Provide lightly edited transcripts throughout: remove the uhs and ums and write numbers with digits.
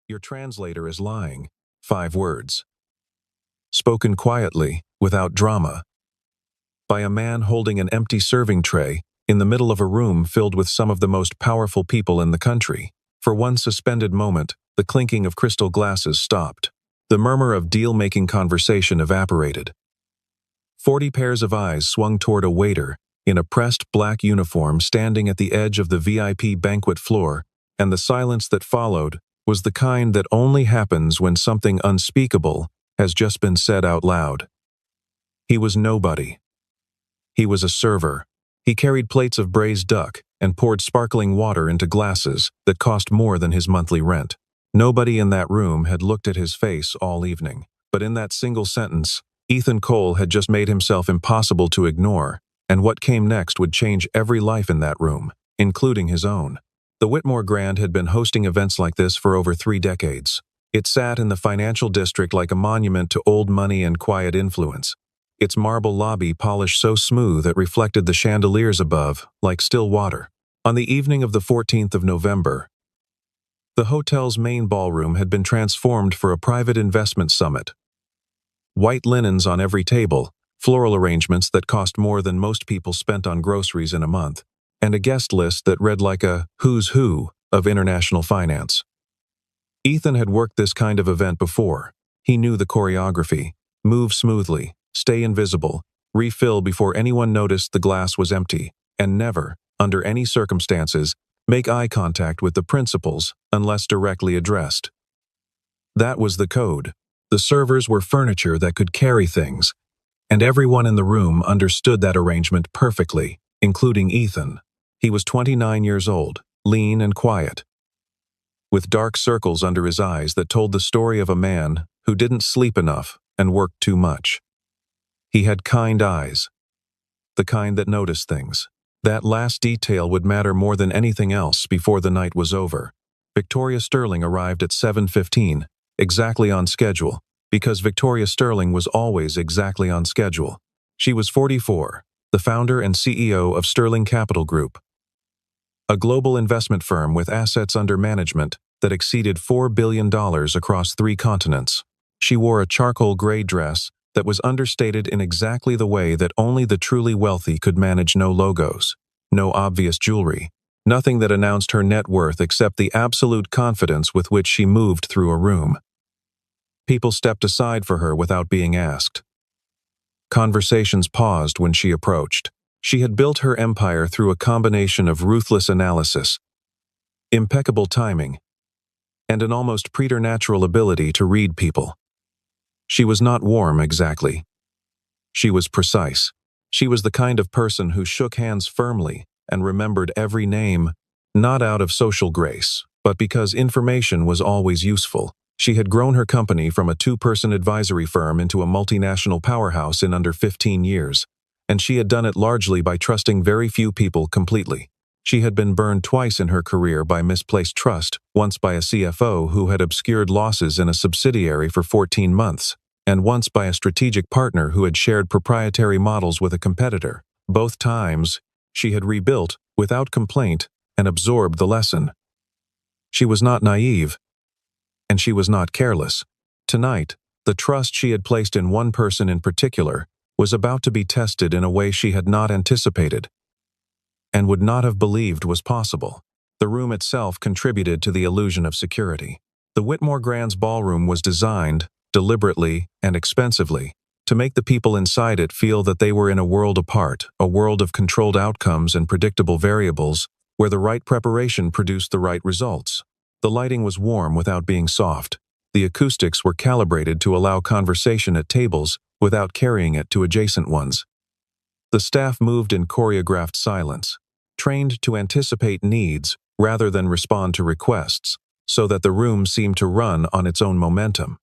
Your translator is lying. 5 words. Spoken quietly, without drama. By a man holding an empty serving tray, in the middle of a room filled with some of the most powerful people in the country. For one suspended moment, the clinking of crystal glasses stopped. The murmur of deal-making conversation evaporated. 40 pairs of eyes swung toward a waiter, in a pressed black uniform standing at the edge of the VIP banquet floor, and the silence that followed was the kind that only happens when something unspeakable has just been said out loud. He was nobody. He was a server. He carried plates of braised duck and poured sparkling water into glasses that cost more than his monthly rent. Nobody in that room had looked at his face all evening, but in that single sentence, Ethan Cole had just made himself impossible to ignore, and what came next would change every life in that room, including his own. The Whitmore Grand had been hosting events like this for over 3 decades. It sat in the financial district like a monument to old money and quiet influence. Its marble lobby polished so smooth it reflected the chandeliers above, like still water. On the evening of the 14th of November, the hotel's main ballroom had been transformed for a private investment summit. White linens on every table, floral arrangements that cost more than most people spent on groceries in a month, and a guest list that read like a who's who of international finance. Ethan had worked this kind of event before. He knew the choreography: move smoothly, stay invisible, refill before anyone noticed the glass was empty, and never, under any circumstances, make eye contact with the principals unless directly addressed. That was the code. The servers were furniture that could carry things, and everyone in the room understood that arrangement perfectly, including Ethan. He was 29 years old, lean and quiet, with dark circles under his eyes that told the story of a man who didn't sleep enough and worked too much. He had kind eyes, the kind that noticed things. That last detail would matter more than anything else before the night was over. Victoria Sterling arrived at 7:15, exactly on schedule, because Victoria Sterling was always exactly on schedule. She was 44, the founder and CEO of Sterling Capital Group, a global investment firm with assets under management that exceeded $4 billion across 3 continents. She wore a charcoal gray dress that was understated in exactly the way that only the truly wealthy could manage. No logos, no obvious jewelry, nothing that announced her net worth except the absolute confidence with which she moved through a room. People stepped aside for her without being asked. Conversations paused when she approached. She had built her empire through a combination of ruthless analysis, impeccable timing, and an almost preternatural ability to read people. She was not warm exactly. She was precise. She was the kind of person who shook hands firmly and remembered every name, not out of social grace, but because information was always useful. She had grown her company from a 2-person advisory firm into a multinational powerhouse in under 15 years, and she had done it largely by trusting very few people completely. She had been burned twice in her career by misplaced trust, once by a CFO who had obscured losses in a subsidiary for 14 months, and once by a strategic partner who had shared proprietary models with a competitor. Both times, she had rebuilt, without complaint, and absorbed the lesson. She was not naive, and she was not careless. Tonight, the trust she had placed in one person in particular was about to be tested in a way she had not anticipated and would not have believed was possible. The room itself contributed to the illusion of security. The Whitmore Grand's ballroom was designed, deliberately and expensively, to make the people inside it feel that they were in a world apart, a world of controlled outcomes and predictable variables, where the right preparation produced the right results. The lighting was warm without being soft. The acoustics were calibrated to allow conversation at tables without carrying it to adjacent ones. The staff moved in choreographed silence, trained to anticipate needs rather than respond to requests, so that the room seemed to run on its own momentum.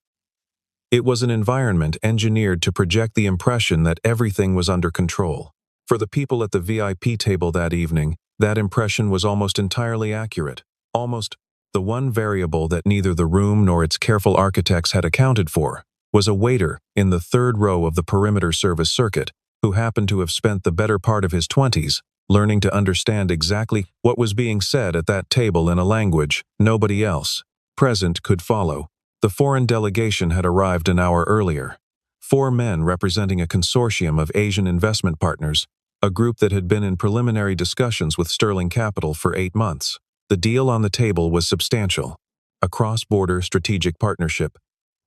It was an environment engineered to project the impression that everything was under control. For the people at the VIP table that evening, that impression was almost entirely accurate. Almost. The one variable that neither the room nor its careful architects had accounted for was a waiter in the 3rd row of the perimeter service circuit who happened to have spent the better part of his 20s learning to understand exactly what was being said at that table in a language nobody else, present could follow. The foreign delegation had arrived an hour earlier. 4 men representing a consortium of Asian investment partners, a group that had been in preliminary discussions with Sterling Capital for 8 months. The deal on the table was substantial, a cross-border strategic partnership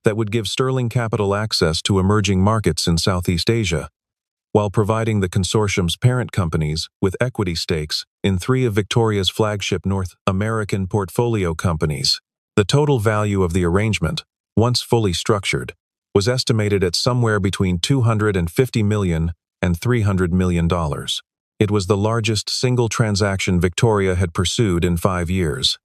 that would give Sterling Capital access to emerging markets in Southeast Asia, while providing the consortium's parent companies with equity stakes in 3 of Victoria's flagship North American portfolio companies. The total value of the arrangement, once fully structured, was estimated at somewhere between $250 million and $300 million. It was the largest single transaction Victoria had pursued in 5 years.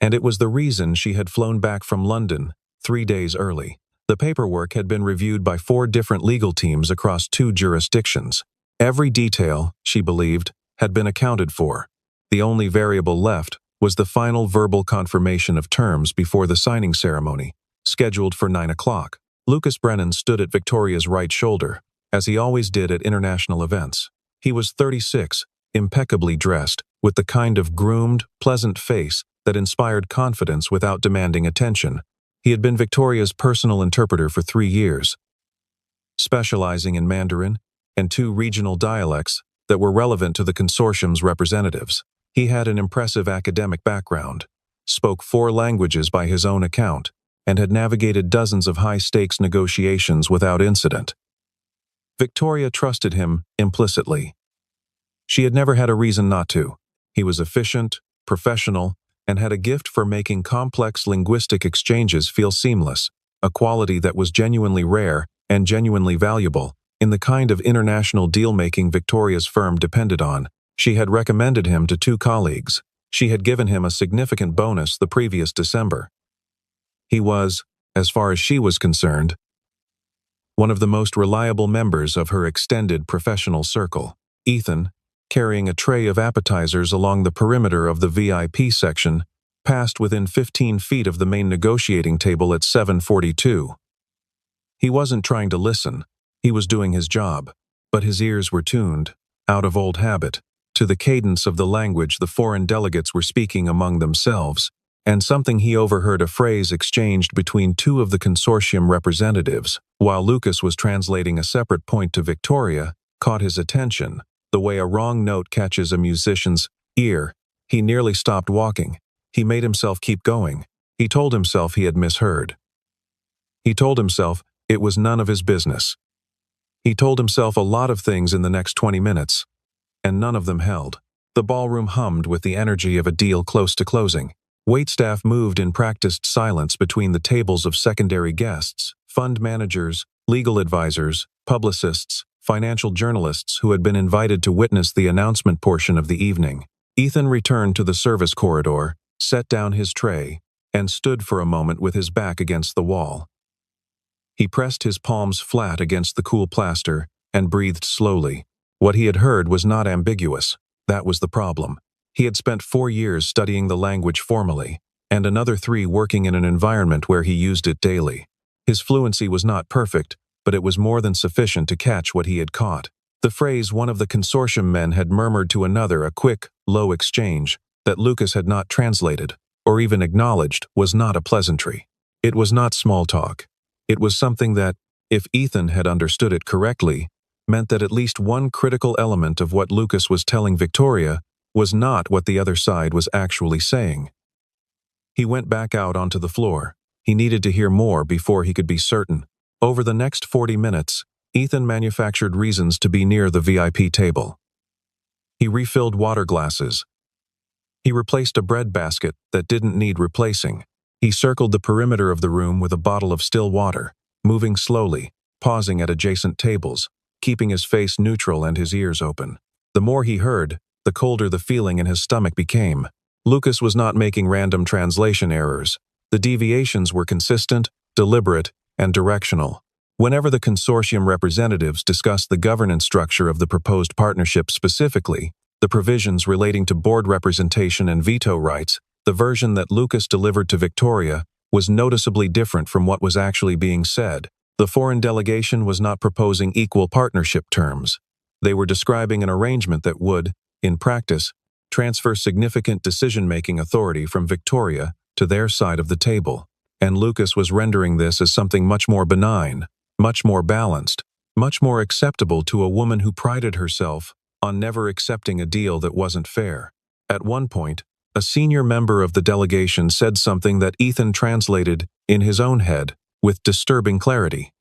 And it was the reason she had flown back from London 3 days early. The paperwork had been reviewed by 4 different legal teams across 2 jurisdictions. Every detail, she believed, had been accounted for. The only variable left was the final verbal confirmation of terms before the signing ceremony, scheduled for 9 o'clock. Lucas Brennan stood at Victoria's right shoulder, as he always did at international events. He was 36, impeccably dressed, with the kind of groomed, pleasant face that inspired confidence without demanding attention. He had been Victoria's personal interpreter for 3 years, specializing in Mandarin and 2 regional dialects that were relevant to the consortium's representatives. He had an impressive academic background, spoke 4 languages by his own account, and had navigated dozens of high-stakes negotiations without incident. Victoria trusted him implicitly. She had never had a reason not to. He was efficient, professional, and had a gift for making complex linguistic exchanges feel seamless, a quality that was genuinely rare and genuinely valuable in the kind of international deal-making Victoria's firm depended on. She had recommended him to 2 colleagues. She had given him a significant bonus the previous December. He was, as far as she was concerned, one of the most reliable members of her extended professional circle. Ethan, carrying a tray of appetizers along the perimeter of the VIP section, passed within 15 feet of the main negotiating table at 7:42. He wasn't trying to listen. He was doing his job, but his ears were tuned, out of old habit, to the cadence of the language the foreign delegates were speaking among themselves, and something he overheard, a phrase exchanged between 2 of the consortium representatives, while Lucas was translating a separate point to Victoria, caught his attention. The way a wrong note catches a musician's ear, he nearly stopped walking. He made himself keep going. He told himself he had misheard. He told himself it was none of his business. He told himself a lot of things in the next 20 minutes, and none of them held. The ballroom hummed with the energy of a deal close to closing. Waitstaff moved in practiced silence between the tables of secondary guests, fund managers, legal advisors, publicists, financial journalists who had been invited to witness the announcement portion of the evening. Ethan returned to the service corridor, set down his tray, and stood for a moment with his back against the wall. He pressed his palms flat against the cool plaster and breathed slowly. What he had heard was not ambiguous. That was the problem. He had spent 4 years studying the language formally, and another 3 working in an environment where he used it daily. His fluency was not perfect, but it was more than sufficient to catch what he had caught. The phrase one of the consortium men had murmured to another, a quick, low exchange, that Lucas had not translated, or even acknowledged, was not a pleasantry. It was not small talk. It was something that, if Ethan had understood it correctly, meant that at least one critical element of what Lucas was telling Victoria was not what the other side was actually saying. He went back out onto the floor. He needed to hear more before he could be certain. Over the next 40 minutes, Ethan manufactured reasons to be near the VIP table. He refilled water glasses. He replaced a bread basket that didn't need replacing. He circled the perimeter of the room with a bottle of still water, moving slowly, pausing at adjacent tables, keeping his face neutral and his ears open. The more he heard, the colder the feeling in his stomach became. Lucas was not making random translation errors. The deviations were consistent, deliberate, and directional. Whenever the consortium representatives discussed the governance structure of the proposed partnership, specifically the provisions relating to board representation and veto rights, the version that Lucas delivered to Victoria was noticeably different from what was actually being said. The foreign delegation was not proposing equal partnership terms. They were describing an arrangement that would, in practice, transfer significant decision-making authority from Victoria to their side of the table, and Lucas was rendering this as something much more benign, much more balanced, much more acceptable to a woman who prided herself on never accepting a deal that wasn't fair. At one point, a senior member of the delegation said something that Ethan translated in his own head with disturbing clarity.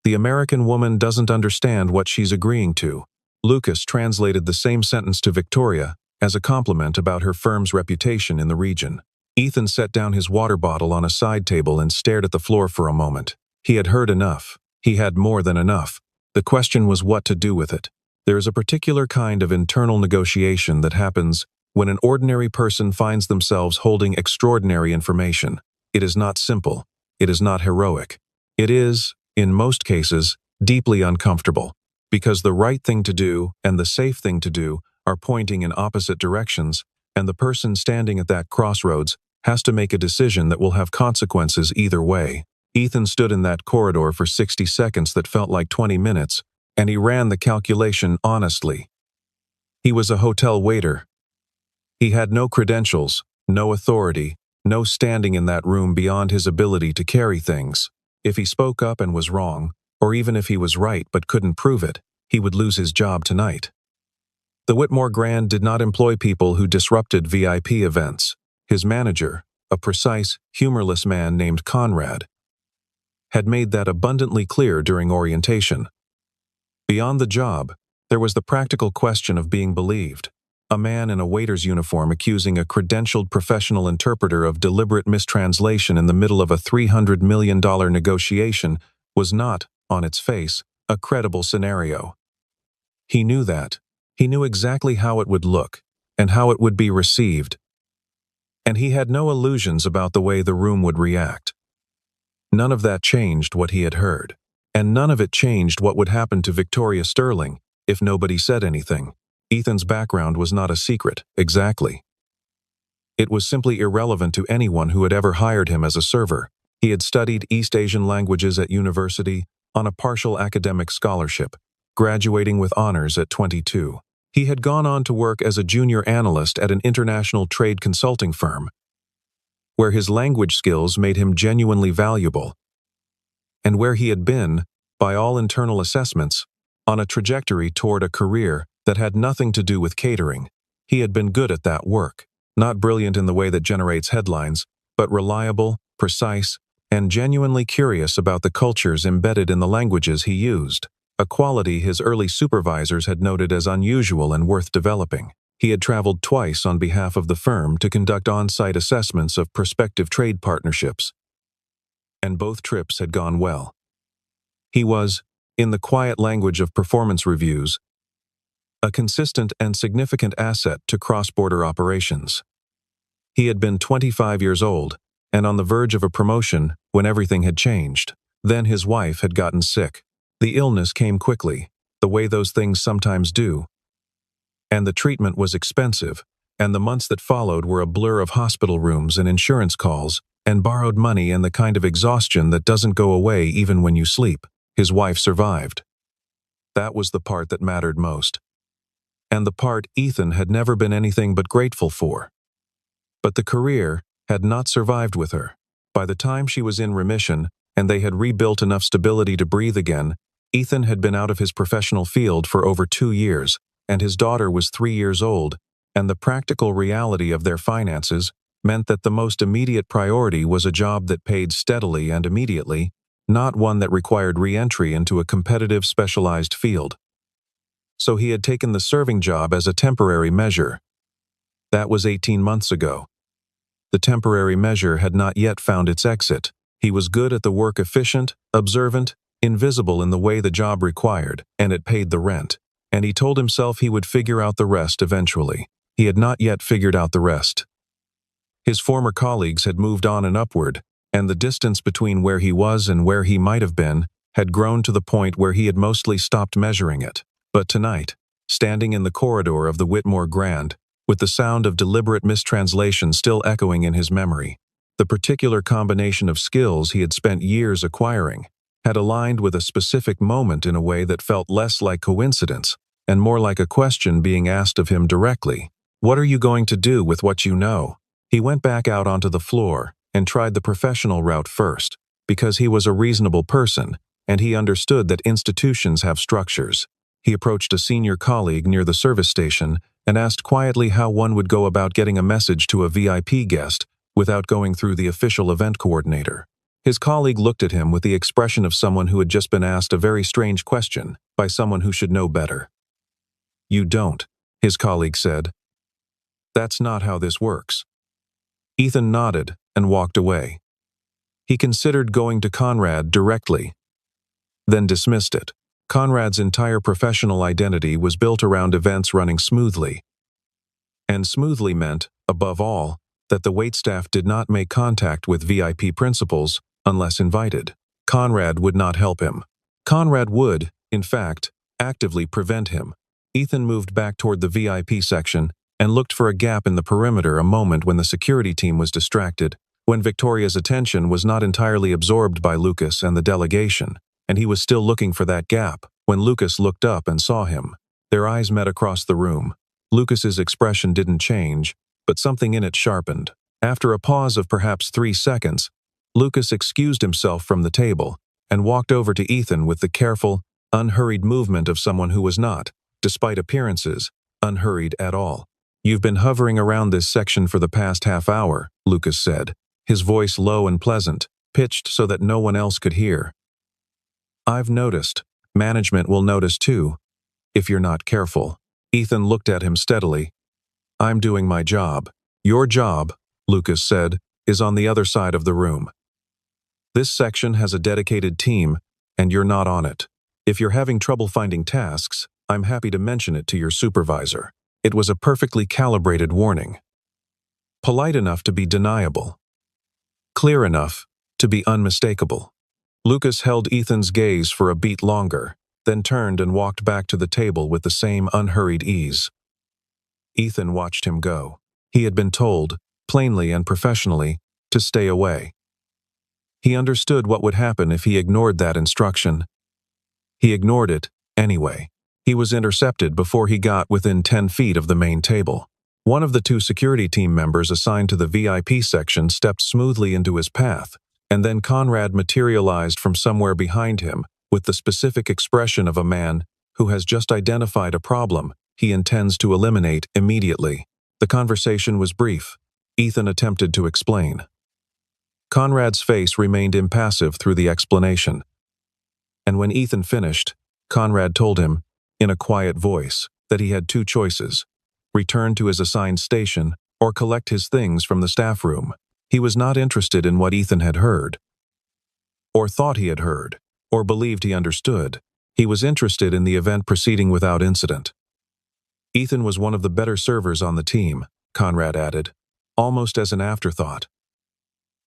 "The American woman doesn't understand what she's agreeing to." Lucas translated the same sentence to Victoria as a compliment about her firm's reputation in the region. Ethan set down his water bottle on a side table and stared at the floor for a moment. He had heard enough. He had more than enough. The question was what to do with it. There is a particular kind of internal negotiation that happens when an ordinary person finds themselves holding extraordinary information. It is not simple. It is not heroic. It is, in most cases, deeply uncomfortable, because the right thing to do and the safe thing to do are pointing in opposite directions, and the person standing at that crossroads has to make a decision that will have consequences either way. Ethan stood in that corridor for 60 seconds that felt like 20 minutes, and he ran the calculation honestly. He was a hotel waiter. He had no credentials, no authority, no standing in that room beyond his ability to carry things. If he spoke up and was wrong, or even if he was right but couldn't prove it, he would lose his job tonight. The Whitmore Grand did not employ people who disrupted VIP events. His manager, a precise, humorless man named Conrad, had made that abundantly clear during orientation. Beyond the job, there was the practical question of being believed. A man in a waiter's uniform accusing a credentialed professional interpreter of deliberate mistranslation in the middle of a $300 million negotiation was not, on its face, a credible scenario. He knew that. He knew exactly how it would look, and how it would be received. And he had no illusions about the way the room would react. None of that changed what he had heard. And none of it changed what would happen to Victoria Sterling if nobody said anything. Ethan's background was not a secret, exactly. It was simply irrelevant to anyone who had ever hired him as a server. He had studied East Asian languages at university on a partial academic scholarship, graduating with honors at 22. He had gone on to work as a junior analyst at an international trade consulting firm, where his language skills made him genuinely valuable, and where he had been, by all internal assessments, on a trajectory toward a career that had nothing to do with catering. He had been good at that work, not brilliant in the way that generates headlines, but reliable, precise, and genuinely curious about the cultures embedded in the languages he used, a quality his early supervisors had noted as unusual and worth developing. He had traveled twice on behalf of the firm to conduct on-site assessments of prospective trade partnerships, and both trips had gone well. He was, in the quiet language of performance reviews, a consistent and significant asset to cross-border operations. He had been 25 years old and on the verge of a promotion when everything had changed. Then his wife had gotten sick. The illness came quickly, the way those things sometimes do, and the treatment was expensive, and the months that followed were a blur of hospital rooms and insurance calls and borrowed money and the kind of exhaustion that doesn't go away even when you sleep. His wife survived. That was the part that mattered most, and the part Ethan had never been anything but grateful for. But the career had not survived with her. By the time she was in remission and they had rebuilt enough stability to breathe again, Ethan had been out of his professional field for over 2 years, and his daughter was 3 years old, and the practical reality of their finances meant that the most immediate priority was a job that paid steadily and immediately, not one that required re-entry into a competitive specialized field. So he had taken the serving job as a temporary measure. That was 18 months ago. The temporary measure had not yet found its exit. He was good at the work, efficient, observant, invisible in the way the job required, and it paid the rent. And he told himself he would figure out the rest eventually. He had not yet figured out the rest. His former colleagues had moved on and upward, and the distance between where he was and where he might have been had grown to the point where he had mostly stopped measuring it. But tonight, standing in the corridor of the Whitmore Grand, with the sound of deliberate mistranslation still echoing in his memory, the particular combination of skills he had spent years acquiring had aligned with a specific moment in a way that felt less like coincidence and more like a question being asked of him directly. What are you going to do with what you know? He went back out onto the floor and tried the professional route first, because he was a reasonable person, and he understood that institutions have structures. He approached a senior colleague near the service station and asked quietly how one would go about getting a message to a VIP guest without going through the official event coordinator. His colleague looked at him with the expression of someone who had just been asked a very strange question by someone who should know better. "You don't," his colleague said. "That's not how this works." Ethan nodded and walked away. He considered going to Conrad directly, then dismissed it. Conrad's entire professional identity was built around events running smoothly. And smoothly meant, above all, that the waitstaff did not make contact with VIP principals unless invited. Conrad would not help him. Conrad would, in fact, actively prevent him. Ethan moved back toward the VIP section and looked for a gap in the perimeter a moment when the security team was distracted, when Victoria's attention was not entirely absorbed by Lucas and the delegation, and he was still looking for that gap when Lucas looked up and saw him. Their eyes met across the room. Lucas's expression didn't change, but something in it sharpened. After a pause of perhaps 3 seconds, Lucas excused himself from the table and walked over to Ethan with the careful, unhurried movement of someone who was not, despite appearances, unhurried at all. "You've been hovering around this section for the past half hour," Lucas said, his voice low and pleasant, pitched so that no one else could hear. "I've noticed. Management will notice too, if you're not careful." Ethan looked at him steadily. "I'm doing my job. Your job," Lucas said, "is on the other side of the room. This section has a dedicated team, and you're not on it. If you're having trouble finding tasks, I'm happy to mention it to your supervisor." It was a perfectly calibrated warning. Polite enough to be deniable. Clear enough to be unmistakable. Lucas held Ethan's gaze for a beat longer, then turned and walked back to the table with the same unhurried ease. Ethan watched him go. He had been told, plainly and professionally, to stay away. He understood what would happen if he ignored that instruction. He ignored it anyway. He was intercepted before he got within 10 feet of the main table. One of the 2 security team members assigned to the VIP section stepped smoothly into his path, and then Conrad materialized from somewhere behind him with the specific expression of a man who has just identified a problem he intends to eliminate immediately. The conversation was brief. Ethan attempted to explain. Conrad's face remained impassive through the explanation. And when Ethan finished, Conrad told him, in a quiet voice, that he had 2 choices: return to his assigned station or collect his things from the staff room. He was not interested in what Ethan had heard, or thought he had heard, or believed he understood. He was interested in the event proceeding without incident. Ethan was one of the better servers on the team, Conrad added, almost as an afterthought.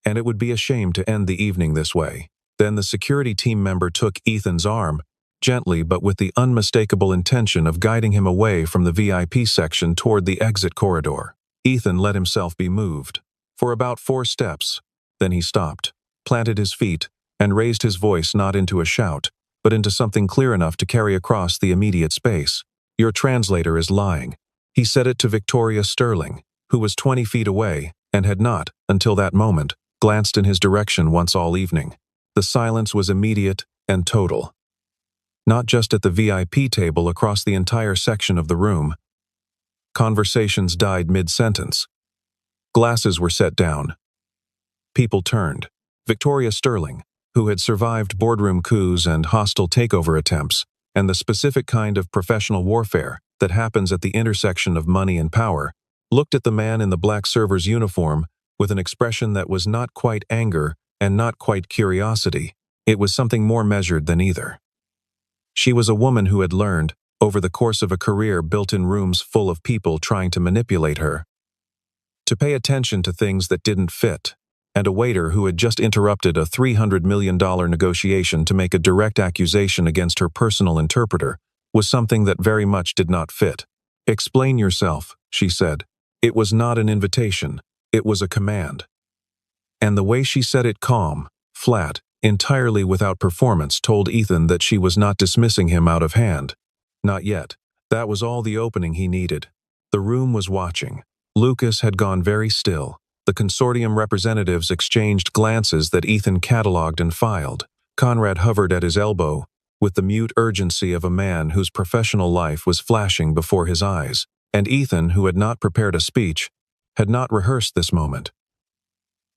And it would be a shame to end the evening this way. Then the security team member took Ethan's arm, gently but with the unmistakable intention of guiding him away from the VIP section toward the exit corridor. Ethan let himself be moved. For about 4 steps, then he stopped, planted his feet, and raised his voice not into a shout, but into something clear enough to carry across the immediate space. "Your translator is lying." He said it to Victoria Sterling, who was 20 feet away and had not, until that moment, glanced in his direction once all evening. The silence was immediate and total. Not just at the VIP table, across the entire section of the room. Conversations died mid-sentence. Glasses were set down. People turned. Victoria Sterling, who had survived boardroom coups and hostile takeover attempts, and the specific kind of professional warfare that happens at the intersection of money and power, looked at the man in the black server's uniform with an expression that was not quite anger and not quite curiosity. It was something more measured than either. She was a woman who had learned, over the course of a career built in rooms full of people trying to manipulate her, to pay attention to things that didn't fit, and a waiter who had just interrupted a $300 million negotiation to make a direct accusation against her personal interpreter was something that very much did not fit. "Explain yourself," she said. It was not an invitation, it was a command. And the way she said it, calm, flat, entirely without performance, told Ethan that she was not dismissing him out of hand. Not yet. That was all the opening he needed. The room was watching. Lucas had gone very still. The consortium representatives exchanged glances that Ethan catalogued and filed. Conrad hovered at his elbow, with the mute urgency of a man whose professional life was flashing before his eyes. And Ethan, who had not prepared a speech, had not rehearsed this moment,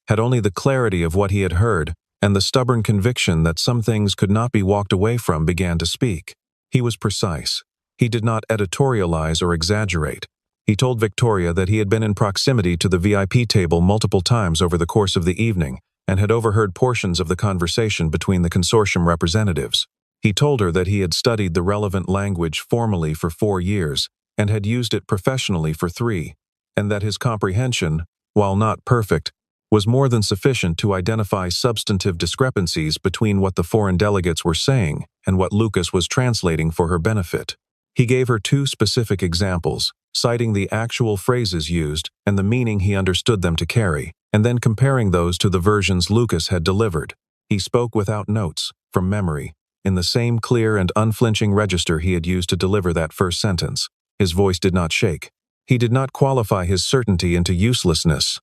had only the clarity of what he had heard, and the stubborn conviction that some things could not be walked away from began to speak. He was precise. He did not editorialize or exaggerate. He told Victoria that he had been in proximity to the VIP table multiple times over the course of the evening and had overheard portions of the conversation between the consortium representatives. He told her that he had studied the relevant language formally for 4 years and had used it professionally for 3, and that his comprehension, while not perfect, was more than sufficient to identify substantive discrepancies between what the foreign delegates were saying and what Lucas was translating for her benefit. He gave her 2 specific examples, citing the actual phrases used and the meaning he understood them to carry, and then comparing those to the versions Lucas had delivered. He spoke without notes, from memory, in the same clear and unflinching register he had used to deliver that first sentence. His voice did not shake. He did not qualify his certainty into uselessness.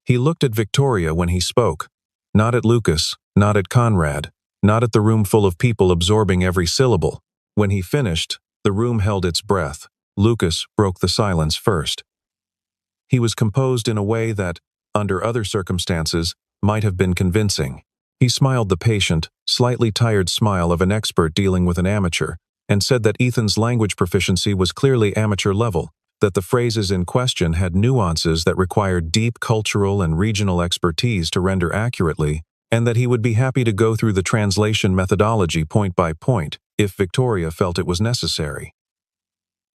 He looked at Victoria when he spoke, not at Lucas, not at Conrad, not at the room full of people absorbing every syllable. When he finished, the room held its breath. Lucas broke the silence first. He was composed in a way that, under other circumstances, might have been convincing. He smiled the patient, slightly tired smile of an expert dealing with an amateur, and said that Ethan's language proficiency was clearly amateur level, that the phrases in question had nuances that required deep cultural and regional expertise to render accurately, and that he would be happy to go through the translation methodology point by point if Victoria felt it was necessary.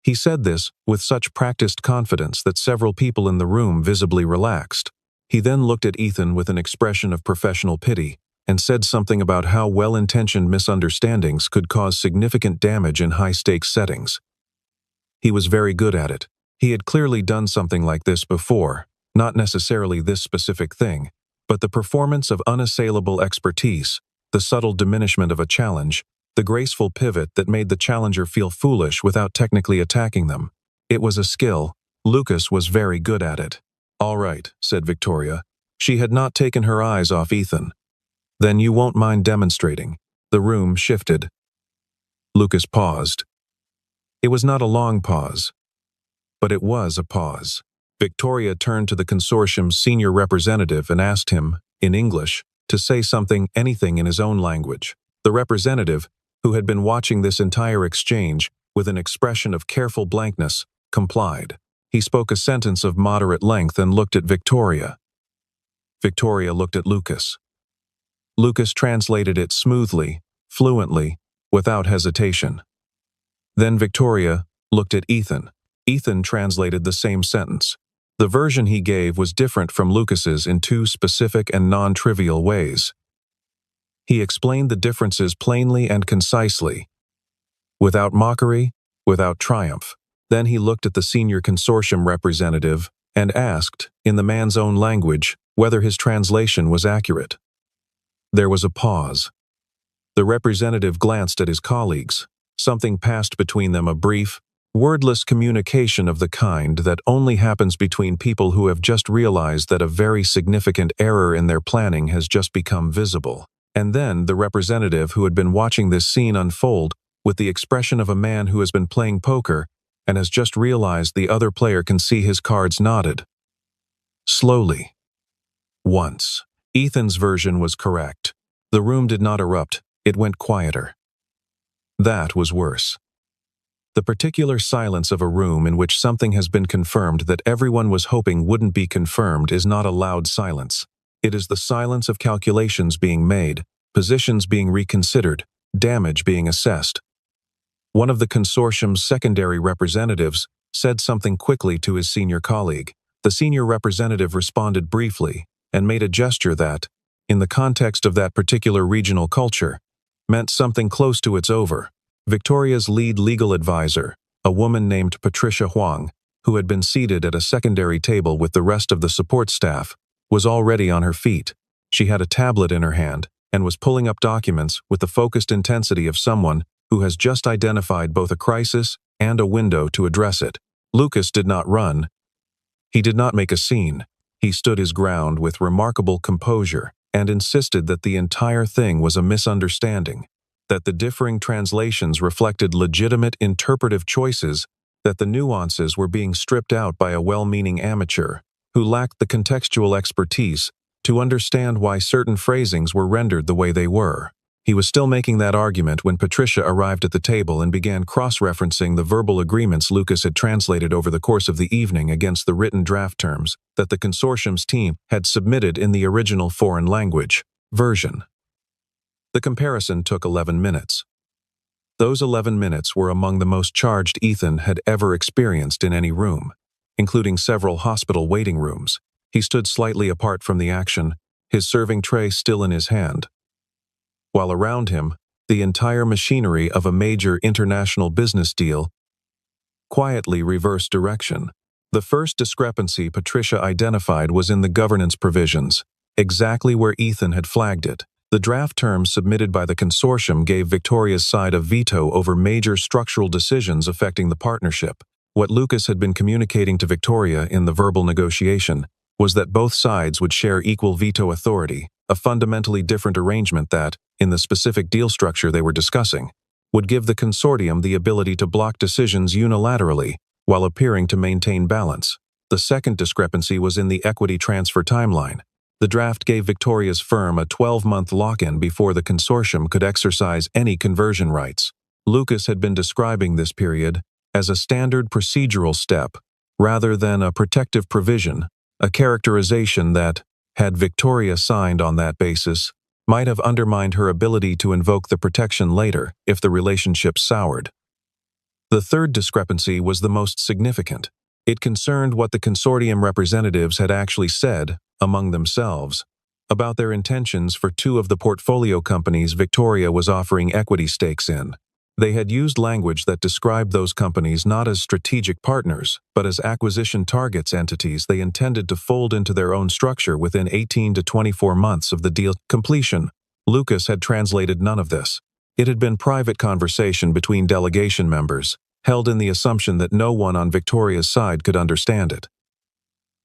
He said this with such practiced confidence that several people in the room visibly relaxed. He then looked at Ethan with an expression of professional pity and said something about how well-intentioned misunderstandings could cause significant damage in high-stakes settings. He was very good at it. He had clearly done something like this before, not necessarily this specific thing, but the performance of unassailable expertise, the subtle diminishment of a challenge, the graceful pivot that made the challenger feel foolish without technically attacking them. It was a skill. Lucas was very good at it. "All right," said Victoria. She had not taken her eyes off Ethan. "Then you won't mind demonstrating." The room shifted. Lucas paused. It was not a long pause, but it was a pause. Victoria turned to the consortium's senior representative and asked him, in English, to say anything in his own language. The representative, who had been watching this entire exchange with an expression of careful blankness, complied. He spoke a sentence of moderate length and looked at Victoria. Victoria looked at Lucas. Lucas translated it smoothly, fluently, without hesitation. Then Victoria looked at Ethan. Ethan translated the same sentence. The version he gave was different from Lucas's in 2 specific and non-trivial ways. He explained the differences plainly and concisely, without mockery, without triumph. Then he looked at the senior consortium representative and asked, in the man's own language, whether his translation was accurate. There was a pause. The representative glanced at his colleagues. Something passed between them, a brief, wordless communication of the kind that only happens between people who have just realized that a very significant error in their planning has just become visible. And then the representative, who had been watching this scene unfold with the expression of a man who has been playing poker and has just realized the other player can see his cards, nodded. Slowly. Once. Ethan's version was correct. The room did not erupt. It went quieter. That was worse. The particular silence of a room in which something has been confirmed that everyone was hoping wouldn't be confirmed is not a loud silence. It is the silence of calculations being made, positions being reconsidered, damage being assessed. One of the consortium's secondary representatives said something quickly to his senior colleague. The senior representative responded briefly and made a gesture that, in the context of that particular regional culture, meant something close to "it's over." Victoria's lead legal advisor, a woman named Patricia Huang, who had been seated at a secondary table with the rest of the support staff, was already on her feet. She had a tablet in her hand and was pulling up documents with the focused intensity of someone who has just identified both a crisis and a window to address it. Lucas did not run. He did not make a scene. He stood his ground with remarkable composure and insisted that the entire thing was a misunderstanding, that the differing translations reflected legitimate interpretive choices, that the nuances were being stripped out by a well-meaning amateur who lacked the contextual expertise to understand why certain phrasings were rendered the way they were. He was still making that argument when Patricia arrived at the table and began cross-referencing the verbal agreements Lucas had translated over the course of the evening against the written draft terms that the consortium's team had submitted in the original foreign language version. The comparison took 11 minutes. Those 11 minutes were among the most charged Ethan had ever experienced in any room, including several hospital waiting rooms. He stood slightly apart from the action, his serving tray still in his hand, while around him, the entire machinery of a major international business deal quietly reversed direction. The first discrepancy Patricia identified was in the governance provisions, exactly where Ethan had flagged it. The draft terms submitted by the consortium gave Victoria's side a veto over major structural decisions affecting the partnership. What Lucas had been communicating to Victoria in the verbal negotiation was that both sides would share equal veto authority, a fundamentally different arrangement that, in the specific deal structure they were discussing, would give the consortium the ability to block decisions unilaterally while appearing to maintain balance. The second discrepancy was in the equity transfer timeline. The draft gave Victoria's firm a 12-month lock-in before the consortium could exercise any conversion rights. Lucas had been describing this period as a standard procedural step rather than a protective provision, a characterization that, had Victoria signed on that basis, might have undermined her ability to invoke the protection later if the relationship soured. The third discrepancy was the most significant. It concerned what the consortium representatives had actually said, among themselves, about their intentions for two of the portfolio companies Victoria was offering equity stakes in. They had used language that described those companies not as strategic partners, but as acquisition targets entities they intended to fold into their own structure within 18 to 24 months of the deal completion. Lucas had translated none of this. It had been private conversation between delegation members, held in the assumption that no one on Victoria's side could understand it.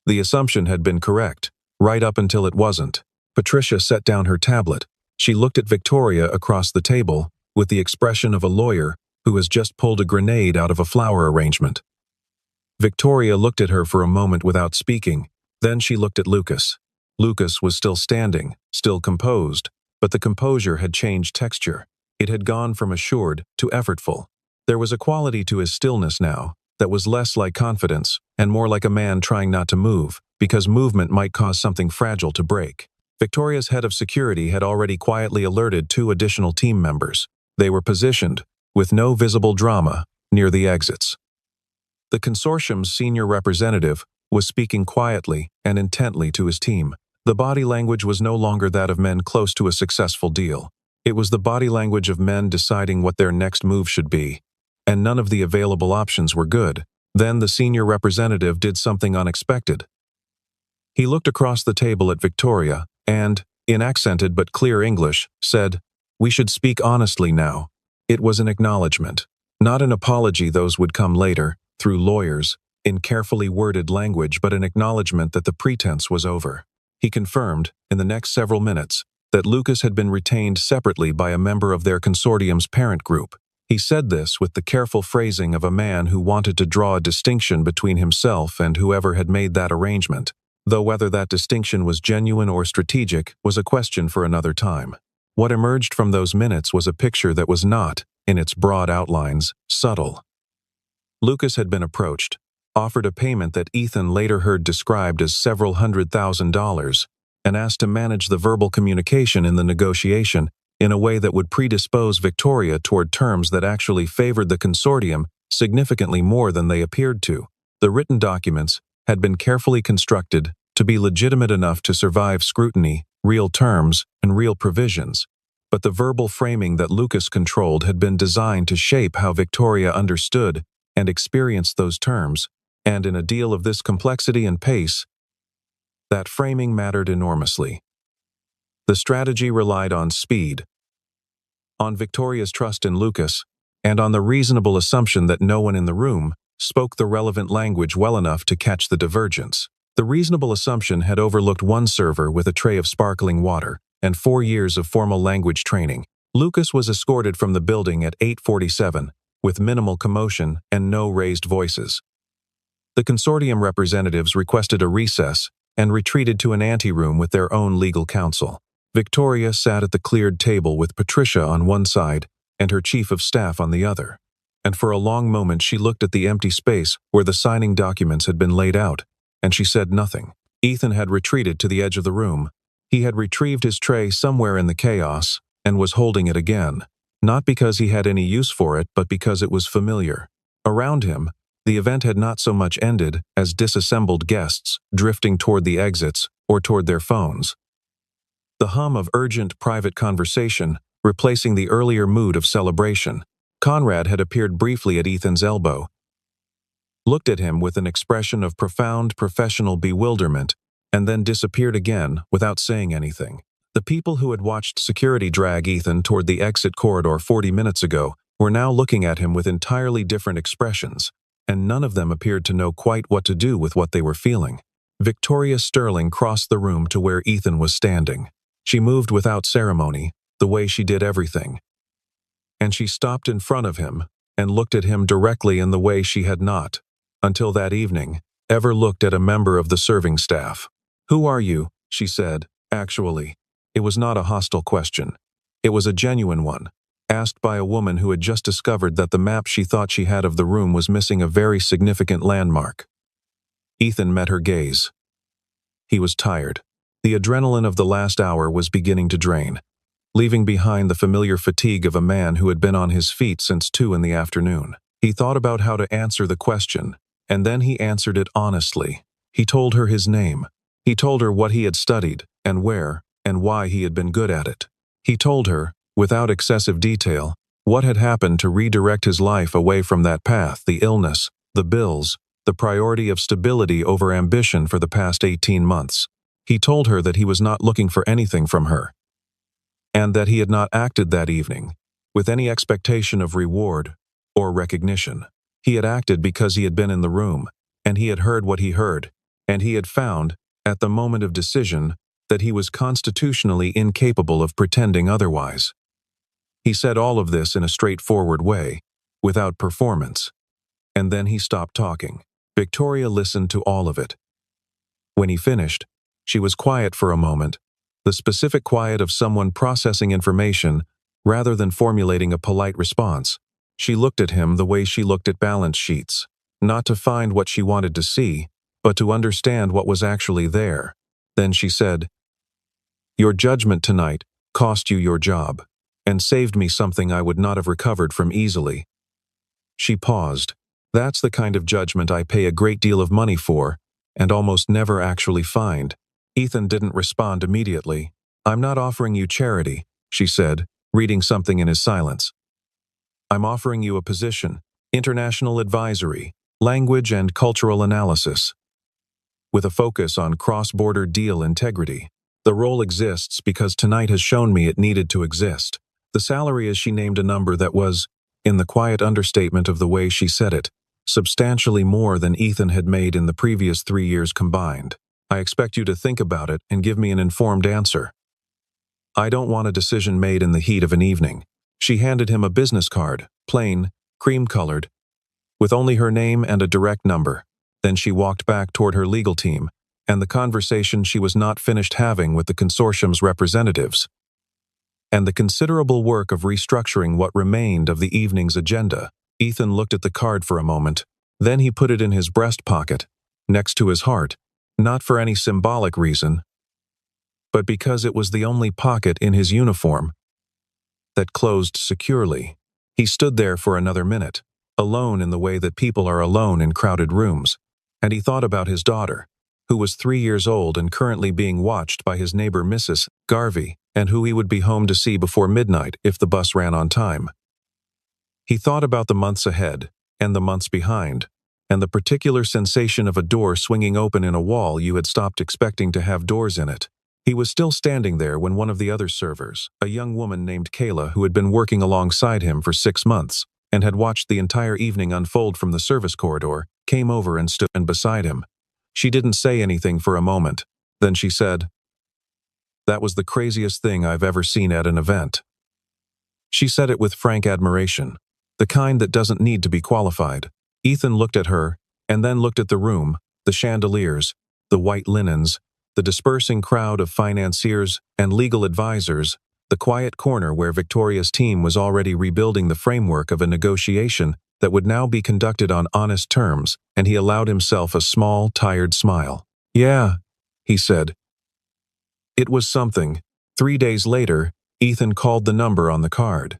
The assumption had been correct, right up until it wasn't. Patricia set down her tablet. She looked at Victoria across the table, with the expression of a lawyer who has just pulled a grenade out of a flower arrangement. Victoria looked at her for a moment without speaking. Then she looked at Lucas. Lucas was still standing, still composed, but the composure had changed texture. It had gone from assured to effortful. There was a quality to his stillness now that was less like confidence and more like a man trying not to move, because movement might cause something fragile to break. Victoria's head of security had already quietly alerted 2 additional team members. They were positioned, with no visible drama, near the exits. The consortium's senior representative was speaking quietly and intently to his team. The body language was no longer that of men close to a successful deal. It was the body language of men deciding what their next move should be, and none of the available options were good. Then the senior representative did something unexpected. He looked across the table at Victoria and, in accented but clear English, said, "We should speak honestly now." It was an acknowledgement, not an apology. Those would come later, through lawyers, in carefully worded language, but an acknowledgement that the pretense was over. He confirmed, in the next several minutes, that Lucas had been retained separately by a member of their consortium's parent group. He said this with the careful phrasing of a man who wanted to draw a distinction between himself and whoever had made that arrangement, though whether that distinction was genuine or strategic was a question for another time. What emerged from those minutes was a picture that was not, in its broad outlines, subtle. Lucas had been approached, offered a payment that Ethan later heard described as several $100,000, and asked to manage the verbal communication in the negotiation in a way that would predispose Victoria toward terms that actually favored the consortium significantly more than they appeared to. The written documents had been carefully constructed to be legitimate enough to survive scrutiny, real terms, and real provisions, but the verbal framing that Lucas controlled had been designed to shape how Victoria understood and experienced those terms, and in a deal of this complexity and pace, that framing mattered enormously. The strategy relied on speed, on Victoria's trust in Lucas, and on the reasonable assumption that no one in the room spoke the relevant language well enough to catch the divergence. The reasonable assumption had overlooked one server with a tray of sparkling water and 4 years of formal language training. Lucas was escorted from the building at 8:47, with minimal commotion and no raised voices. The consortium representatives requested a recess and retreated to an anteroom with their own legal counsel. Victoria sat at the cleared table with Patricia on one side and her chief of staff on the other, and for a long moment she looked at the empty space where the signing documents had been laid out, and she said nothing. Ethan had retreated to the edge of the room. He had retrieved his tray somewhere in the chaos and was holding it again, not because he had any use for it, but because it was familiar. Around him, the event had not so much ended as disassembled guests drifting toward the exits or toward their phones. The hum of urgent private conversation replacing the earlier mood of celebration. Conrad had appeared briefly at Ethan's elbow, looked at him with an expression of profound professional bewilderment, and then disappeared again without saying anything. The people who had watched security drag Ethan toward the exit corridor 40 minutes ago were now looking at him with entirely different expressions, and none of them appeared to know quite what to do with what they were feeling. Victoria Sterling crossed the room to where Ethan was standing. She moved without ceremony, the way she did everything. And she stopped in front of him and looked at him directly in the way she had not, until that evening, ever looked at a member of the serving staff. "Who are you?" she said. Actually, it was not a hostile question. It was a genuine one, asked by a woman who had just discovered that the map she thought she had of the room was missing a very significant landmark. Ethan met her gaze. He was tired. The adrenaline of the last hour was beginning to drain, leaving behind the familiar fatigue of a man who had been on his feet since 2 in the afternoon. He thought about how to answer the question, and then he answered it honestly. He told her his name. He told her what he had studied, and where, and why he had been good at it. He told her, without excessive detail, what had happened to redirect his life away from that path: the illness, the bills, the priority of stability over ambition for the past 18 months. He told her that he was not looking for anything from her, and that he had not acted that evening with any expectation of reward or recognition. He had acted because he had been in the room, and he had heard what he heard, and he had found, at the moment of decision, that he was constitutionally incapable of pretending otherwise. He said all of this in a straightforward way, without performance, and then he stopped talking. Victoria listened to all of it. When he finished, she was quiet for a moment, the specific quiet of someone processing information rather than formulating a polite response. She looked at him the way she looked at balance sheets, not to find what she wanted to see, but to understand what was actually there. Then she said, "Your judgment tonight cost you your job, and saved me something I would not have recovered from easily." She paused. "That's the kind of judgment I pay a great deal of money for, and almost never actually find." Ethan didn't respond immediately. "I'm not offering you charity," she said, reading something in his silence. "I'm offering you a position, international advisory, language and cultural analysis, with a focus on cross-border deal integrity. The role exists because tonight has shown me it needed to exist." The salary, as she named a number that was, in the quiet understatement of the way she said it, substantially more than Ethan had made in the previous 3 years combined. "I expect you to think about it and give me an informed answer. I don't want a decision made in the heat of an evening." She handed him a business card, plain, cream-colored, with only her name and a direct number. Then she walked back toward her legal team and the conversation she was not finished having with the consortium's representatives, and the considerable work of restructuring what remained of the evening's agenda. Ethan looked at the card for a moment. Then he put it in his breast pocket, next to his heart, not for any symbolic reason, but because it was the only pocket in his uniform that closed securely. He stood there for another minute, alone in the way that people are alone in crowded rooms, and he thought about his daughter, who was 3 years old and currently being watched by his neighbor Mrs. Garvey, and who he would be home to see before midnight if the bus ran on time. He thought about the months ahead, and the months behind, and the particular sensation of a door swinging open in a wall you had stopped expecting to have doors in it. He was still standing there when one of the other servers, a young woman named Kayla who had been working alongside him for 6 months, and had watched the entire evening unfold from the service corridor, came over and stood beside him. She didn't say anything for a moment. Then she said, "That was the craziest thing I've ever seen at an event." She said it with frank admiration, the kind that doesn't need to be qualified. Ethan looked at her, and then looked at the room, the chandeliers, the white linens, the dispersing crowd of financiers and legal advisors, the quiet corner where Victoria's team was already rebuilding the framework of a negotiation that would now be conducted on honest terms, and he allowed himself a small, tired smile. "Yeah," he said. It was something. 3 days later, Ethan called the number on the card.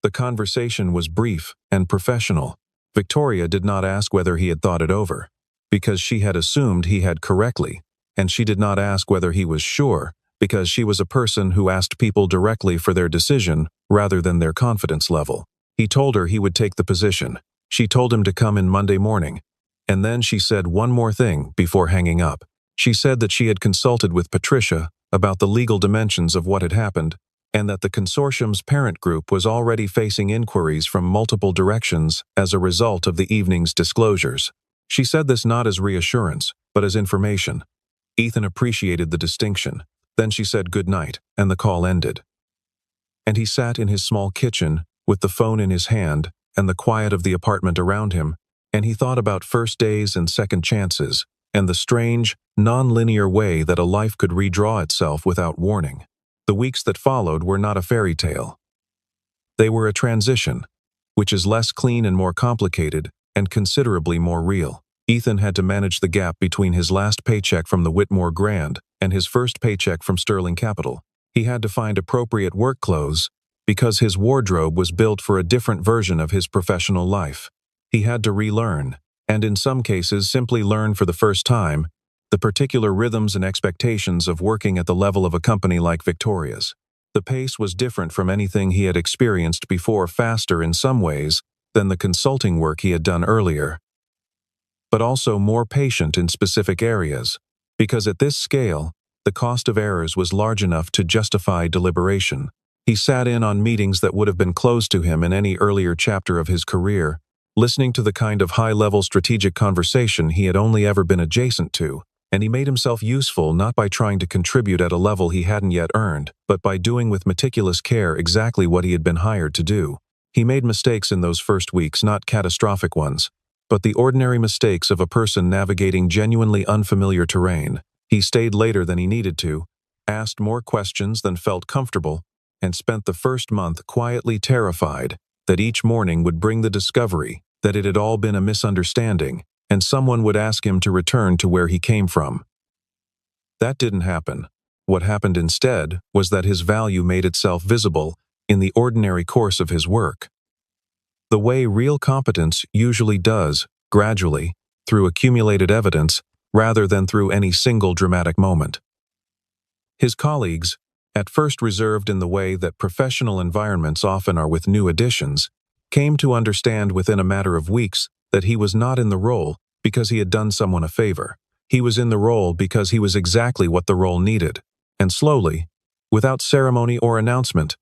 The conversation was brief and professional. Victoria did not ask whether he had thought it over, because she had assumed he had correctly, and she did not ask whether he was sure, because she was a person who asked people directly for their decision rather than their confidence level. He told her he would take the position. She told him to come in Monday morning. And then she said one more thing before hanging up. She said that she had consulted with Patricia about the legal dimensions of what had happened, and that the consortium's parent group was already facing inquiries from multiple directions as a result of the evening's disclosures. She said this not as reassurance, but as information. Ethan appreciated the distinction. Then she said good night, and the call ended. And he sat in his small kitchen, with the phone in his hand, and the quiet of the apartment around him, and he thought about first days and second chances, and the strange, non-linear way that a life could redraw itself without warning. The weeks that followed were not a fairy tale. They were a transition, which is less clean and more complicated, and considerably more real. Ethan had to manage the gap between his last paycheck from the Whitmore Grand and his first paycheck from Sterling Capital. He had to find appropriate work clothes, because his wardrobe was built for a different version of his professional life. He had to relearn, and in some cases simply learn for the first time, the particular rhythms and expectations of working at the level of a company like Victoria's. The pace was different from anything he had experienced before, faster in some ways than the consulting work he had done earlier, but also more patient in specific areas, because at this scale, the cost of errors was large enough to justify deliberation. He sat in on meetings that would have been closed to him in any earlier chapter of his career, listening to the kind of high-level strategic conversation he had only ever been adjacent to, and he made himself useful not by trying to contribute at a level he hadn't yet earned, but by doing with meticulous care exactly what he had been hired to do. He made mistakes in those first weeks, not catastrophic ones, but the ordinary mistakes of a person navigating genuinely unfamiliar terrain. He stayed later than he needed to, asked more questions than felt comfortable, and spent the first month quietly terrified that each morning would bring the discovery that it had all been a misunderstanding, and someone would ask him to return to where he came from. That didn't happen. What happened instead was that his value made itself visible in the ordinary course of his work. The way real competence usually does, gradually, through accumulated evidence, rather than through any single dramatic moment. His colleagues, at first reserved in the way that professional environments often are with new additions, came to understand within a matter of weeks that he was not in the role because he had done someone a favor. He was in the role because he was exactly what the role needed, and slowly, without ceremony or announcement,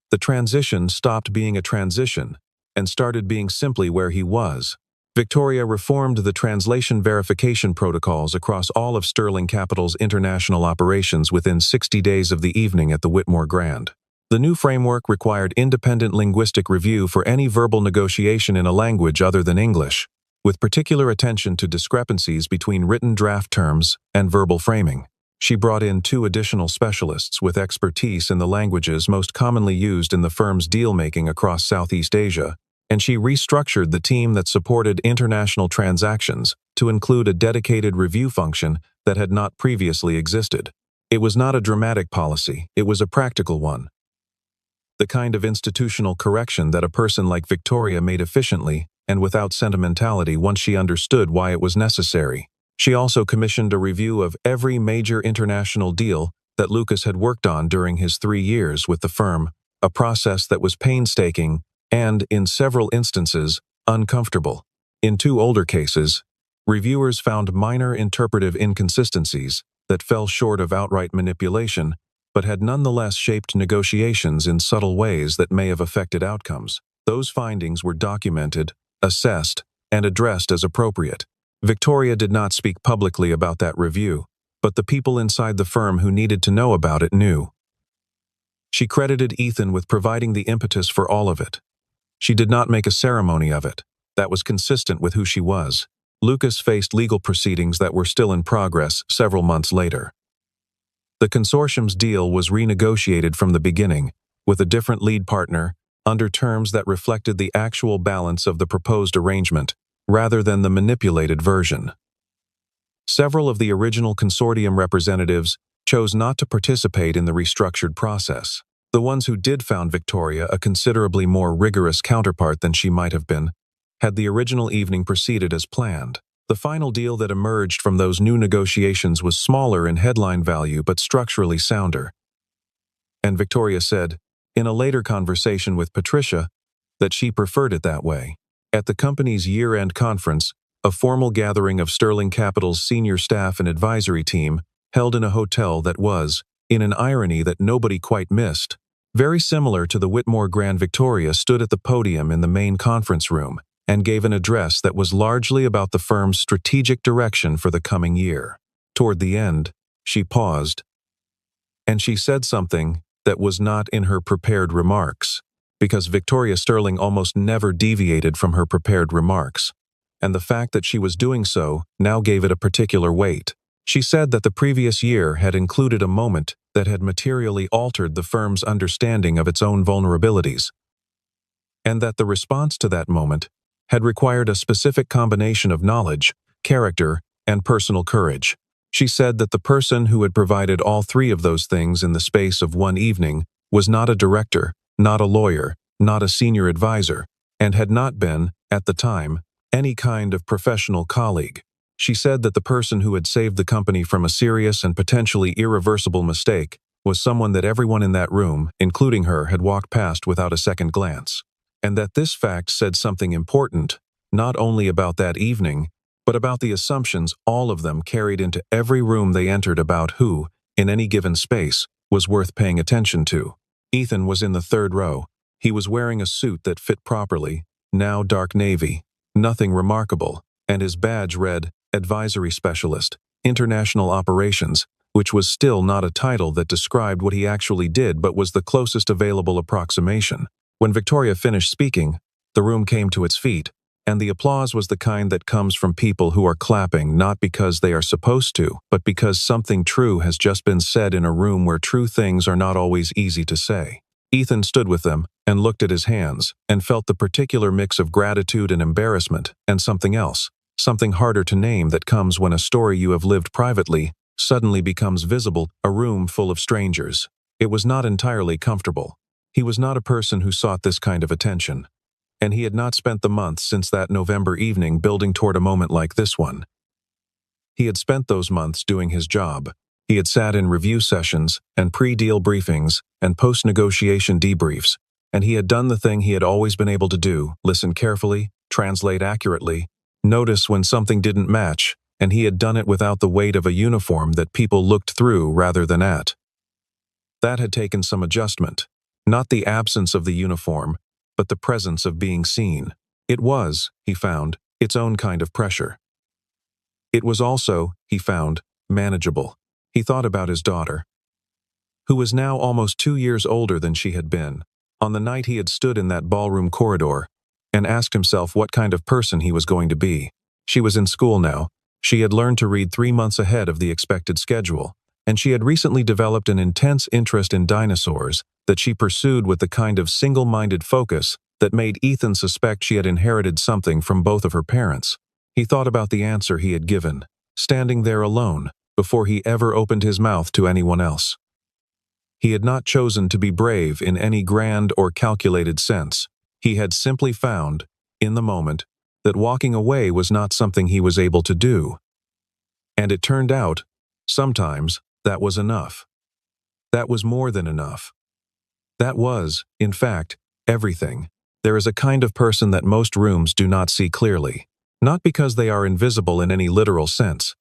the transition stopped being a transition and started being simply where he was. Victoria reformed the translation verification protocols across all of Sterling Capital's international operations within 60 days of the evening at the Whitmore Grand. The new framework required independent linguistic review for any verbal negotiation in a language other than English, with particular attention to discrepancies between written draft terms and verbal framing. She brought in 2 additional specialists with expertise in the languages most commonly used in the firm's deal-making across Southeast Asia, and she restructured the team that supported international transactions to include a dedicated review function that had not previously existed. It was not a dramatic policy, it was a practical one. The kind of institutional correction that a person like Victoria made efficiently and without sentimentality once she understood why it was necessary. She also commissioned a review of every major international deal that Lucas had worked on during his 3 years with the firm, a process that was painstaking and, in several instances, uncomfortable. In 2 older cases, reviewers found minor interpretive inconsistencies that fell short of outright manipulation, but had nonetheless shaped negotiations in subtle ways that may have affected outcomes. Those findings were documented, assessed, and addressed as appropriate. Victoria did not speak publicly about that review, but the people inside the firm who needed to know about it knew. She credited Ethan with providing the impetus for all of it. She did not make a ceremony of it. That was consistent with who she was. Lucas faced legal proceedings that were still in progress several months later. The consortium's deal was renegotiated from the beginning, with a different lead partner, under terms that reflected the actual balance of the proposed arrangement, rather than the manipulated version. Several of the original consortium representatives chose not to participate in the restructured process. The ones who did found Victoria a considerably more rigorous counterpart than she might have been, had the original evening proceeded as planned. The final deal that emerged from those new negotiations was smaller in headline value but structurally sounder. And Victoria said, in a later conversation with Patricia, that she preferred it that way. At the company's year-end conference, a formal gathering of Sterling Capital's senior staff and advisory team, held in a hotel that was, in an irony that nobody quite missed, very similar to the Whitmore Grand Victoria, stood at the podium in the main conference room and gave an address that was largely about the firm's strategic direction for the coming year. Toward the end, she paused, and she said something that was not in her prepared remarks, because Victoria Sterling almost never deviated from her prepared remarks, and the fact that she was doing so now gave it a particular weight. She said that the previous year had included a moment that had materially altered the firm's understanding of its own vulnerabilities, and that the response to that moment had required a specific combination of knowledge, character, and personal courage. She said that the person who had provided all three of those things in the space of one evening was not a director, not a lawyer, not a senior advisor, and had not been, at the time, any kind of professional colleague. She said that the person who had saved the company from a serious and potentially irreversible mistake was someone that everyone in that room, including her, had walked past without a second glance, and that this fact said something important, not only about that evening, but about the assumptions all of them carried into every room they entered about who, in any given space, was worth paying attention to. Ethan was in the third row. He was wearing a suit that fit properly, now dark navy, nothing remarkable, and his badge read, Advisory Specialist, International Operations, which was still not a title that described what he actually did but was the closest available approximation. When Victoria finished speaking, the room came to its feet, and the applause was the kind that comes from people who are clapping not because they are supposed to, but because something true has just been said in a room where true things are not always easy to say. Ethan stood with them and looked at his hands and felt the particular mix of gratitude and embarrassment and something else, something harder to name that comes when a story you have lived privately suddenly becomes visible, a room full of strangers. It was not entirely comfortable. He was not a person who sought this kind of attention, and he had not spent the months since that November evening building toward a moment like this one. He had spent those months doing his job. He had sat in review sessions and pre-deal briefings and post-negotiation debriefs, and he had done the thing he had always been able to do: listen carefully, translate accurately, notice when something didn't match, and he had done it without the weight of a uniform that people looked through rather than at. That had taken some adjustment. Not the absence of the uniform, but the presence of being seen. It was, he found, its own kind of pressure. It was also, he found, manageable. He thought about his daughter, who was now almost 2 years older than she had been, on the night he had stood in that ballroom corridor, and asked himself what kind of person he was going to be. She was in school now. She had learned to read 3 months ahead of the expected schedule, and she had recently developed an intense interest in dinosaurs that she pursued with the kind of single-minded focus that made Ethan suspect she had inherited something from both of her parents. He thought about the answer he had given, standing there alone, before he ever opened his mouth to anyone else. He had not chosen to be brave in any grand or calculated sense. He had simply found, in the moment, that walking away was not something he was able to do. And it turned out, sometimes, that was enough. That was more than enough. That was, in fact, everything. There is a kind of person that most rooms do not see clearly, not because they are invisible in any literal sense,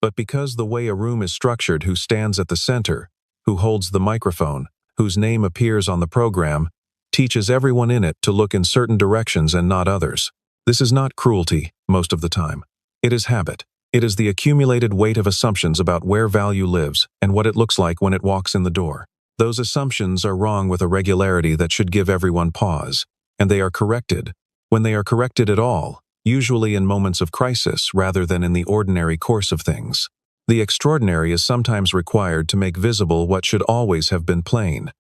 but because the way a room is structured, who stands at the center, who holds the microphone, whose name appears on the program, teaches everyone in it to look in certain directions and not others. This is not cruelty, most of the time. It is habit. It is the accumulated weight of assumptions about where value lives and what it looks like when it walks in the door. Those assumptions are wrong with a regularity that should give everyone pause, and they are corrected, when they are corrected at all, usually in moments of crisis rather than in the ordinary course of things. The extraordinary is sometimes required to make visible what should always have been plain.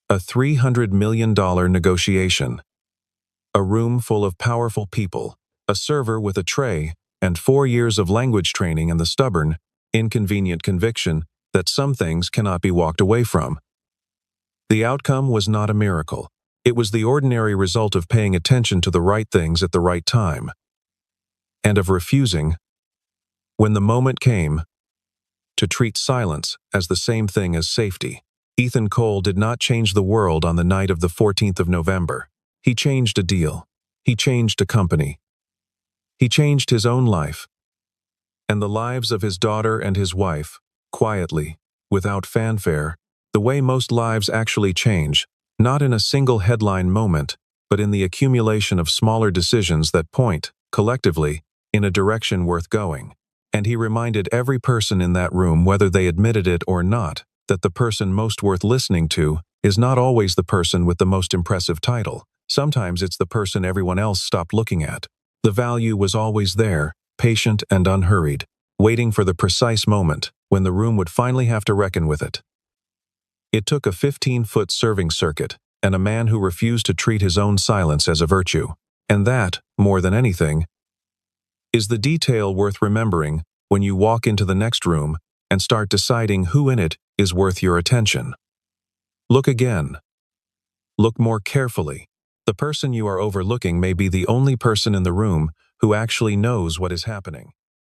A $300 million negotiation. A room full of powerful people, a server with a tray, and 4 years of language training and the stubborn, inconvenient conviction that some things cannot be walked away from. The outcome was not a miracle. It was the ordinary result of paying attention to the right things at the right time, and of refusing, when the moment came, to treat silence as the same thing as safety. Ethan Cole did not change the world on the night of the 14th of November. He changed a deal. He changed a company. He changed his own life, and the lives of his daughter and his wife, quietly, without fanfare, the way most lives actually change, not in a single headline moment, but in the accumulation of smaller decisions that point, collectively, in a direction worth going. And he reminded every person in that room, whether they admitted it or not, that the person most worth listening to is not always the person with the most impressive title. Sometimes it's the person everyone else stopped looking at. The value was always there, patient and unhurried, waiting for the precise moment when the room would finally have to reckon with it. It took a 15-foot serving circuit and a man who refused to treat his own silence as a virtue. And that, more than anything, is the detail worth remembering when you walk into the next room and start deciding who in it is worth your attention. Look again. Look more carefully. The person you are overlooking may be the only person in the room who actually knows what is happening.